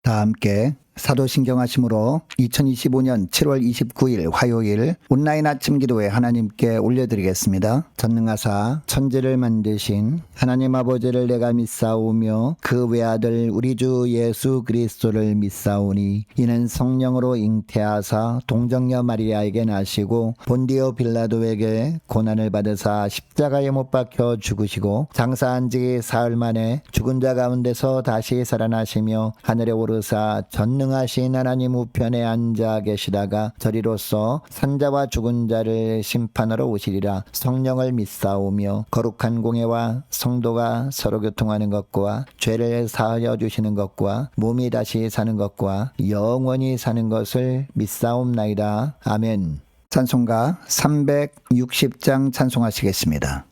다 함께 사도신경하심으로 2025년 7월 29일 화요일 온라인 아침 기도회 하나님께 올려드리겠습니다. 전능하사 천지를 만드신 하나님 아버지를 내가 믿사오며 그 외아들 우리 주 예수 그리스도를 믿사오니 이는 성령으로 잉태하사 동정녀 마리아에게 나시고 본디오 빌라도에게 고난을 받으사 십자가에 못 박혀 죽으시고 장사한 지 사흘 만에 죽은 자 가운데서 다시 살아나시며 하늘에 오르사 전능하신 하나님 우편에 앉아 계시다가 저리로서 산자와 죽은 자를 심판하러 오시리라. 성령을 믿사오며 거룩한 공예와 성도가 서로 교통하는 것과 죄를 사하여 주시는 것과 몸이 다시 사는 것과 영원히 사는 것을 믿사옵나이다. 아멘. 찬송가 360장 찬송하시겠습니다.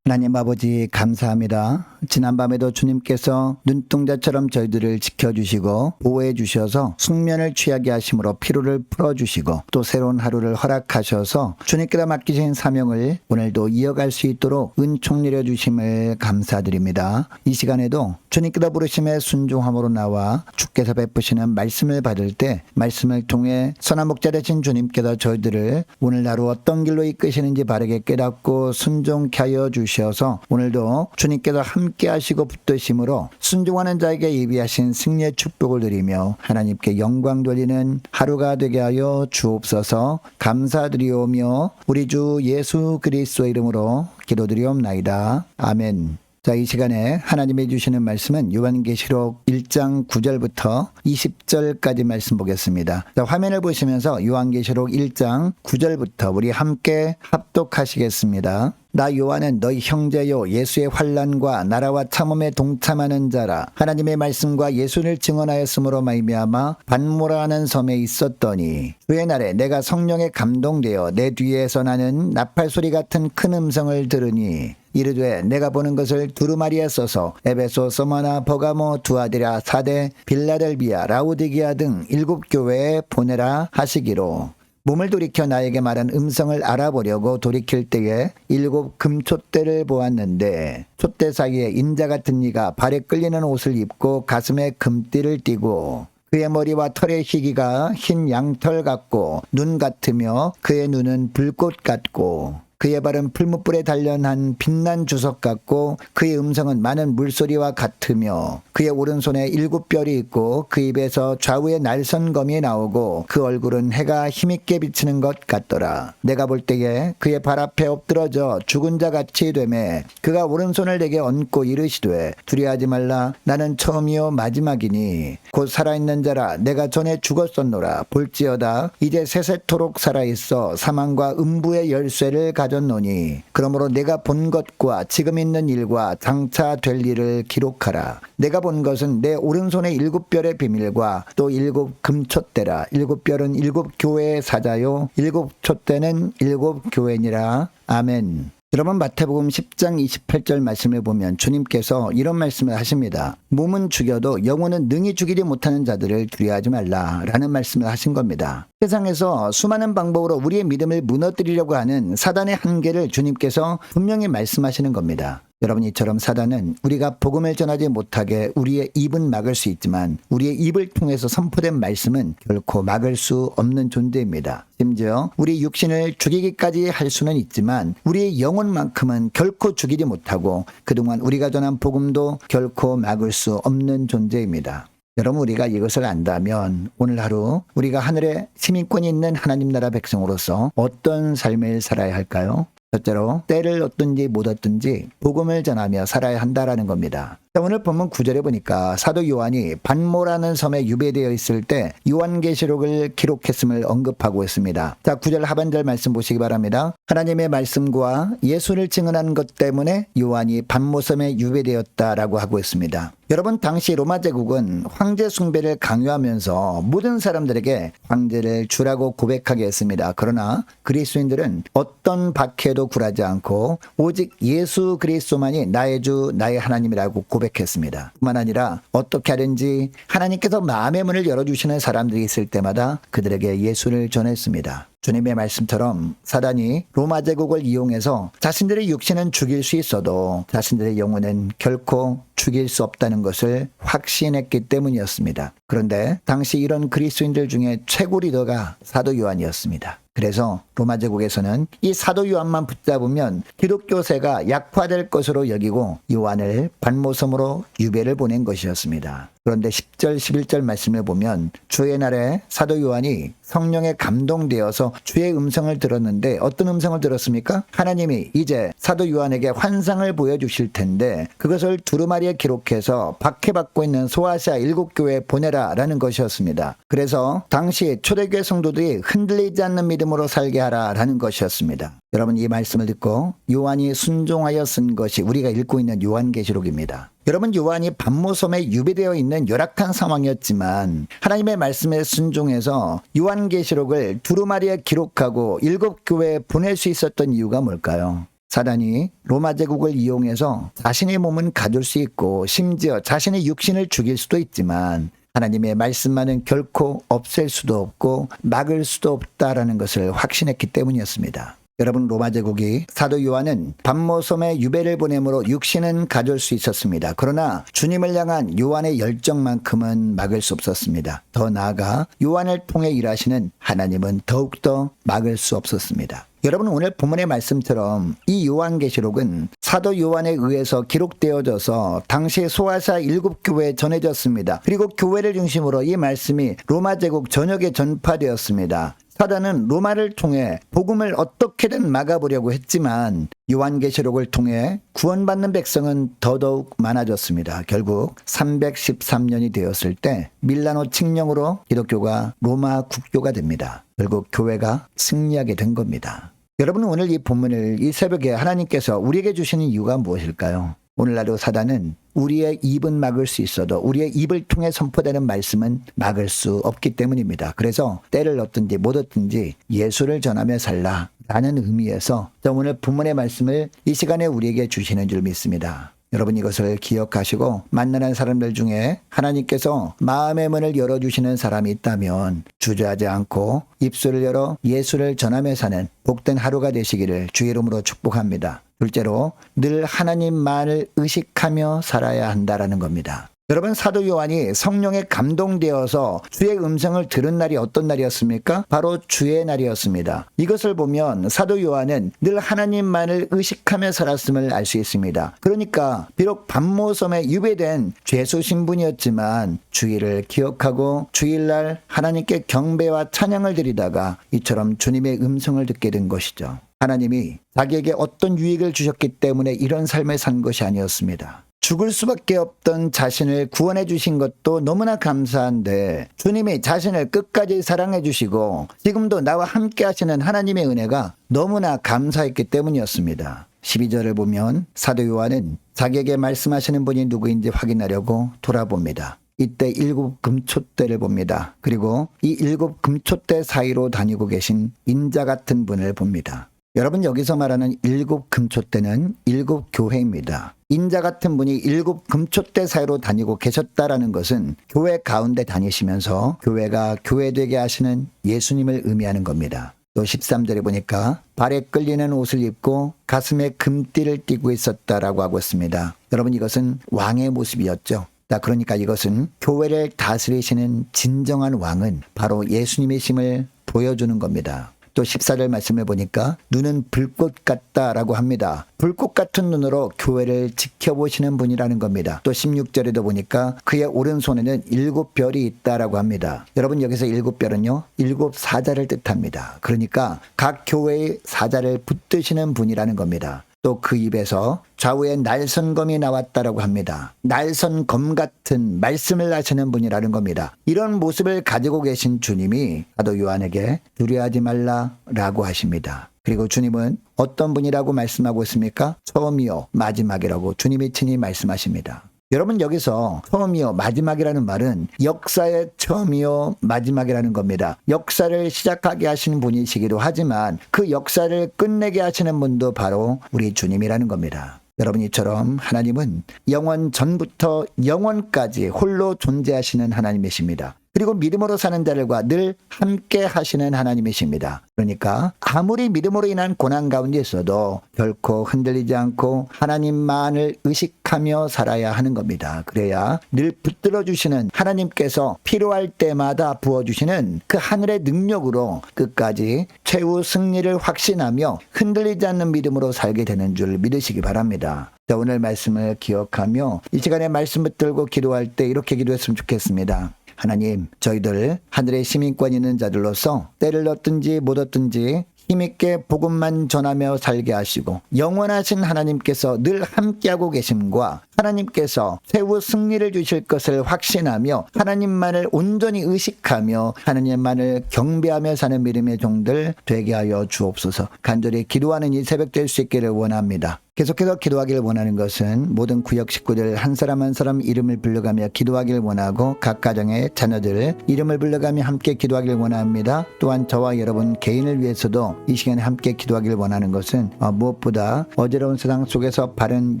하나님 아버지 감사합니다. 지난밤에도 주님께서 눈동자처럼 저희들을 지켜주시고 보호해 주셔서 숙면을 취하게 하심으로 피로를 풀어주시고 또 새로운 하루를 허락하셔서 주님께다 맡기신 사명을 오늘도 이어갈 수 있도록 은총 내려주심을 감사드립니다. 이 시간에도 주님께다 부르심에 순종함으로 나와 주께서 베푸시는 말씀을 받을 때 말씀을 통해 선한 목자 되신 주님께서 저희들을 오늘 하루 어떤 길로 이끄시는지 바르게 깨닫고 순종케 하여 주셔서 오늘도 주님께서 함께 하시고 붙드심으로 순종하는 자에게 예비하신 승리의 축복을 드리며 하나님께 영광 돌리는 하루가 되게 하여 주옵소서. 감사드리오며 우리 주 예수 그리스도의 이름으로 기도드리옵나이다. 아멘. 자, 이 시간에 하나님이 주시는 말씀은 요한계시록 1장 9절부터 20절까지 말씀 보겠습니다. 자, 화면을 보시면서 요한계시록 1장 9절부터 우리 함께 합독하시겠습니다. 나 요한은 너희 형제요 예수의 환난과 나라와 참음에 동참하는 자라. 하나님의 말씀과 예수를 증언하였으므로 말미암아 반모라는 섬에 있었더니 주의 날에 내가 성령에 감동되어 내 뒤에서 나는 나팔 소리 같은 큰 음성을 들으니 이르되 내가 보는 것을 두루마리에 써서 에베소, 서머나, 버가모, 두아디라, 사대, 빌라델비아, 라우디게아 등 7 교회에 보내라 하시기로. 몸을 돌이켜 나에게 말한 음성을 알아보려고 돌이킬 때에 7 금촛대를 보았는데 촛대 사이에 인자 같은 이가 발에 끌리는 옷을 입고 가슴에 금띠를 띠고 그의 머리와 털의 희기가 흰 양털 같고 눈 같으며 그의 눈은 불꽃 같고 그의 발은 풀무불에 단련한 빛난 주석 같고 그의 음성은 많은 물소리와 같으며 그의 오른손에 7 뼈리 있고 그 입에서 좌우에 날선검이 나오고 그 얼굴은 해가 힘있게 비치는 것 같더라. 내가 볼 때에 그의 발 앞에 엎드러져 죽은 자 같이 되매 그가 오른손을 내게 얹고 이르시되 두려워하지 말라. 나는 처음이요 마지막이니 곧 살아있는 자라. 내가 전에 죽었었노라. 볼지어다 이제 세세토록 살아있어 사망과 음부의 열쇠를 가졌노니 그러므로 내가 본 것과 지금 있는 일과 장차 될 일을 기록하라. 내가 본 것은 내 오른손의 7 뼈의 비밀과 또 7 금촛대라. 7 뼈는 7 교회의 사자요 7 촛대는 7 교회니라. 아멘. 여러분 마태복음 10장 28절 말씀을 보면 주님께서 이런 말씀을 하십니다. 몸은 죽여도 영혼은 능히 죽이지 못하는 자들을 두려워하지 말라 라는 말씀을 하신 겁니다. 세상에서 수많은 방법으로 우리의 믿음을 무너뜨리려고 하는 사단의 한계를 주님께서 분명히 말씀하시는 겁니다. 여러분 이처럼 사단은 우리가 복음을 전하지 못하게 우리의 입은 막을 수 있지만 우리의 입을 통해서 선포된 말씀은 결코 막을 수 없는 존재입니다. 심지어 우리 육신을 죽이기까지 할 수는 있지만 우리의 영혼만큼은 결코 죽이지 못하고 그동안 우리가 전한 복음도 결코 막을 수 없는 존재입니다. 여러분 우리가 이것을 안다면 오늘 하루 우리가 하늘에 시민권이 있는 하나님 나라 백성으로서 어떤 삶을 살아야 할까요? 첫째로 때를 얻든지 못 얻든지 복음을 전하며 살아야 한다라는 겁니다. 오늘 본문 9절에 보니까 사도 요한이 반모라는 섬에 유배되어 있을 때 요한계시록을 기록했음을 언급하고 있습니다. 자, 9절 하반절 말씀 보시기 바랍니다. 하나님의 말씀과 예수를 증언한 것 때문에 요한이 반모섬에 유배되었다라고 하고 있습니다. 여러분 당시 로마 제국은 황제 숭배를 강요하면서 모든 사람들에게 황제를 주라고 고백하게 했습니다. 그러나 그리스도인들은 어떤 박해도 굴하지 않고 오직 예수 그리스도만이 나의 주 나의 하나님이라고 고백했습니다. 뿐만 아니라 어떻게 하든지 하나님께서 마음의 문을 열어주시는 사람들이 있을 때마다 그들에게 예수를 전했습니다. 주님의 말씀처럼 사단이 로마 제국을 이용해서 자신들의 육신은 죽일 수 있어도 자신들의 영혼은 결코 죽일 수 없다는 것을 확신했기 때문이었습니다. 그런데 당시 이런 그리스도인들 중에 최고 리더가 사도 요한이었습니다. 그래서 로마 제국에서는 이 사도 요한만 붙잡으면 기독교세가 약화될 것으로 여기고 요한을 반모섬으로 유배를 보낸 것이었습니다. 그런데 10절 11절 말씀을 보면 주의 날에 사도 요한이 성령에 감동되어서 주의 음성을 들었는데 어떤 음성을 들었습니까? 하나님이 이제 사도 요한에게 환상을 보여주실 텐데 그것을 두루마리에 기록해서 박해받고 있는 소아시아 7 교회에 보내라 라는 것이었습니다. 그래서 당시 초대교회 성도들이 흔들리지 않는 믿음으로 살게 하라 라는 것이었습니다. 여러분 이 말씀을 듣고 요한이 순종하여 쓴 것이 우리가 읽고 있는 요한계시록입니다. 여러분 요한이 반모섬에 유배되어 있는 열악한 상황이었지만 하나님의 말씀에 순종해서 요한계시록을 두루마리에 기록하고 7 교회에 보낼 수 있었던 이유가 뭘까요? 사단이 로마 제국을 이용해서 자신의 몸은 가둘 수 있고 심지어 자신의 육신을 죽일 수도 있지만 하나님의 말씀만은 결코 없앨 수도 없고 막을 수도 없다라는 것을 확신했기 때문이었습니다. 여러분 로마 제국이 사도 요한은 반모섬에 유배를 보내므로 육신은 가둘 수 있었습니다. 그러나 주님을 향한 요한의 열정만큼은 막을 수 없었습니다. 더 나아가 요한을 통해 일하시는 하나님은 더욱더 막을 수 없었습니다. 여러분 오늘 본문의 말씀처럼 이 요한계시록은 사도 요한에 의해서 기록되어져서 당시 소아시아 7 교회에 전해졌습니다. 그리고 교회를 중심으로 이 말씀이 로마 제국 전역에 전파되었습니다. 사단은 로마를 통해 복음을 어떻게든 막아보려고 했지만 요한계시록을 통해 구원받는 백성은 더더욱 많아졌습니다. 결국 313년이 되었을 때 밀라노 칙령으로 기독교가 로마 국교가 됩니다. 결국 교회가 승리하게 된 겁니다. 여러분 오늘 이 본문을 이 새벽에 하나님께서 우리에게 주시는 이유가 무엇일까요? 오늘날도 사단은 우리의 입은 막을 수 있어도 우리의 입을 통해 선포되는 말씀은 막을 수 없기 때문입니다. 그래서 때를 얻든지 못 얻든지 예수를 전하며 살라 라는 의미에서 오늘 본문의 말씀을 이 시간에 우리에게 주시는 줄 믿습니다. 여러분 이것을 기억하시고 만나는 사람들 중에 하나님께서 마음의 문을 열어주시는 사람이 있다면 주저하지 않고 입술을 열어 예수를 전하며 사는 복된 하루가 되시기를 주의 이름으로 축복합니다. 둘째로 늘 하나님만을 의식하며 살아야 한다라는 겁니다. 여러분 사도 요한이 성령에 감동되어서 주의 음성을 들은 날이 어떤 날이었습니까? 바로 주의 날이었습니다. 이것을 보면 사도 요한은 늘 하나님만을 의식하며 살았음을 알 수 있습니다. 그러니까 비록 밤모섬에 유배된 죄수 신분이었지만 주일을 기억하고 주일날 하나님께 경배와 찬양을 드리다가 이처럼 주님의 음성을 듣게 된 것이죠. 하나님이 자기에게 어떤 유익을 주셨기 때문에 이런 삶을 산 것이 아니었습니다. 죽을 수밖에 없던 자신을 구원해 주신 것도 너무나 감사한데 주님이 자신을 끝까지 사랑해 주시고 지금도 나와 함께 하시는 하나님의 은혜가 너무나 감사했기 때문이었습니다. 12절을 보면 사도 요한은 자기에게 말씀하시는 분이 누구인지 확인하려고 돌아봅니다. 이때 7 금초대를 봅니다. 그리고 이 7 금초대 사이로 다니고 계신 인자 같은 분을 봅니다. 여러분 여기서 말하는 7 금초대는 7 교회입니다. 인자 같은 분이 7 금초대 사이로 다니고 계셨다라는 것은 교회 가운데 다니시면서 교회가 교회되게 하시는 예수님을 의미하는 겁니다. 또 13절에 보니까 발에 끌리는 옷을 입고 가슴에 금띠를 띠고 있었다라고 하고 있습니다. 여러분 이것은 왕의 모습이었죠. 그러니까 이것은 교회를 다스리시는 진정한 왕은 바로 예수님이심을 보여주는 겁니다. 또 14절 말씀을 보니까 눈은 불꽃 같다라고 합니다. 불꽃 같은 눈으로 교회를 지켜보시는 분이라는 겁니다. 또 16절에도 보니까 그의 오른손에는 7별이 있다라고 합니다. 여러분 여기서 7별은요 7 사자를 뜻합니다. 그러니까 각 교회의 사자를 붙드시는 분이라는 겁니다. 또 그 입에서 좌우에 날선검이 나왔다라고 합니다. 날선검 같은 말씀을 하시는 분이라는 겁니다. 이런 모습을 가지고 계신 주님이 사도 요한에게 두려워하지 말라라고 하십니다. 그리고 주님은 어떤 분이라고 말씀하고 있습니까? 처음이요 마지막이라고 주님이 친히 말씀하십니다. 여러분 여기서 처음이요 마지막이라는 말은 역사의 처음이요 마지막이라는 겁니다. 역사를 시작하게 하시는 분이시기도 하지만 그 역사를 끝내게 하시는 분도 바로 우리 주님이라는 겁니다. 여러분 이처럼 하나님은 영원 전부터 영원까지 홀로 존재하시는 하나님이십니다. 그리고 믿음으로 사는 자들과 늘 함께 하시는 하나님이십니다. 그러니까 아무리 믿음으로 인한 고난 가운데 있어도 결코 흔들리지 않고 하나님만을 의식하며 살아야 하는 겁니다. 그래야 늘 붙들어 주시는 하나님께서 필요할 때마다 부어주시는 그 하늘의 능력으로 끝까지 최후 승리를 확신하며 흔들리지 않는 믿음으로 살게 되는 줄 믿으시기 바랍니다. 자, 오늘 말씀을 기억하며 이 시간에 말씀 붙들고 기도할 때 이렇게 기도했으면 좋겠습니다. 하나님, 저희들 하늘의 시민권 있는 자들로서 때를 얻든지 못 얻든지 힘있게 복음만 전하며 살게 하시고 영원하신 하나님께서 늘 함께하고 계심과 하나님께서 최후 승리를 주실 것을 확신하며 하나님만을 온전히 의식하며 하나님만을 경배하며 사는 믿음의 종들 되게 하여 주옵소서. 간절히 기도하는 이 새벽 될 수 있기를 원합니다. 계속해서 기도하기를 원하는 것은 모든 구역 식구들 한 사람 한 사람 이름을 불러가며 기도하기를 원하고 각 가정의 자녀들 이름을 불러가며 함께 기도하기를 원합니다. 또한 저와 여러분 개인을 위해서도 이 시간에 함께 기도하기를 원하는 것은 무엇보다 어지러운 세상 속에서 바른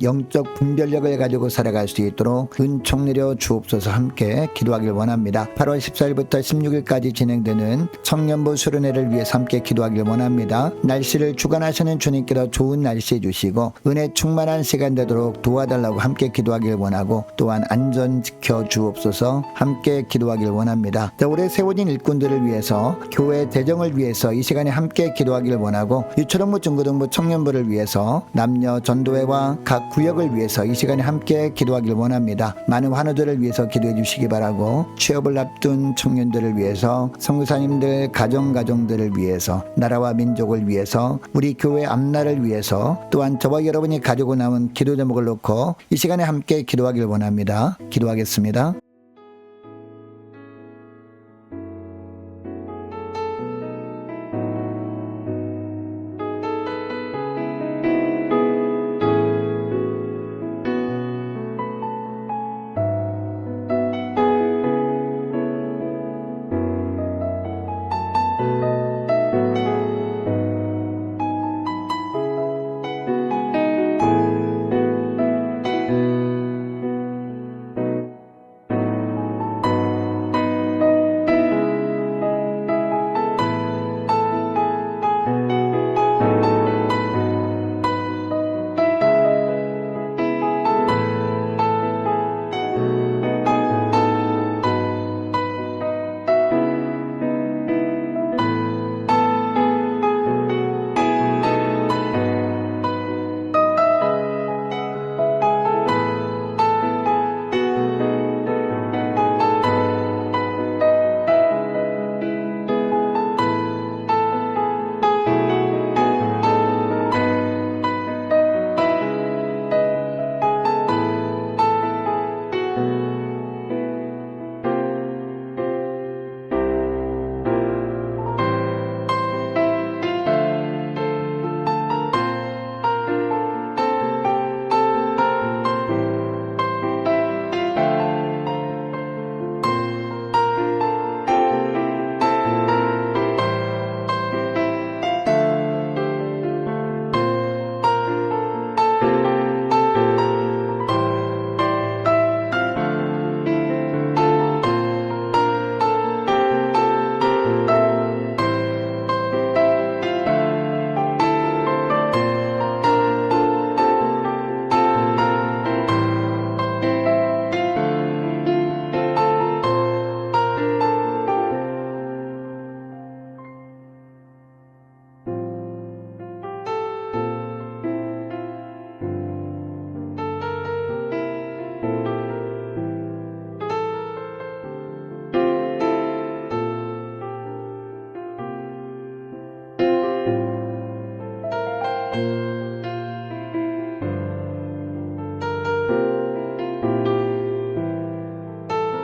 영적 분별력을 가지고 살아갈 수 있도록 은총 내려 주옵소서. 함께 기도하기를 원합니다. 8월 14일부터 16일까지 진행되는 청년부 수련회를 위해서 함께 기도하기를 원합니다. 날씨를 주관하시는 주님께서 좋은 날씨 주시고 은혜 충만한 시간 되도록 도와달라고 함께 기도하길 원하고 또한 안전 지켜 주옵소서. 함께 기도하길 원합니다. 자, 올해 세워진 일꾼들을 위해서 교회 재정을 위해서 이 시간에 함께 기도하길 원하고 유초등부 중고등부 청년부를 위해서 남녀 전도회와 각 구역을 위해서 이 시간에 함께 기도하길 원합니다. 많은 환우들을 위해서 기도해 주시기 바라고 취업을 앞둔 청년들을 위해서 선교사님들 가정들을 위해서 나라와 민족을 위해서 우리 교회 앞날을 위해서 또한 저와 여러분이 가지고 남은 기도 제목을 놓고 이 시간에 함께 기도하길 원합니다. 기도하겠습니다.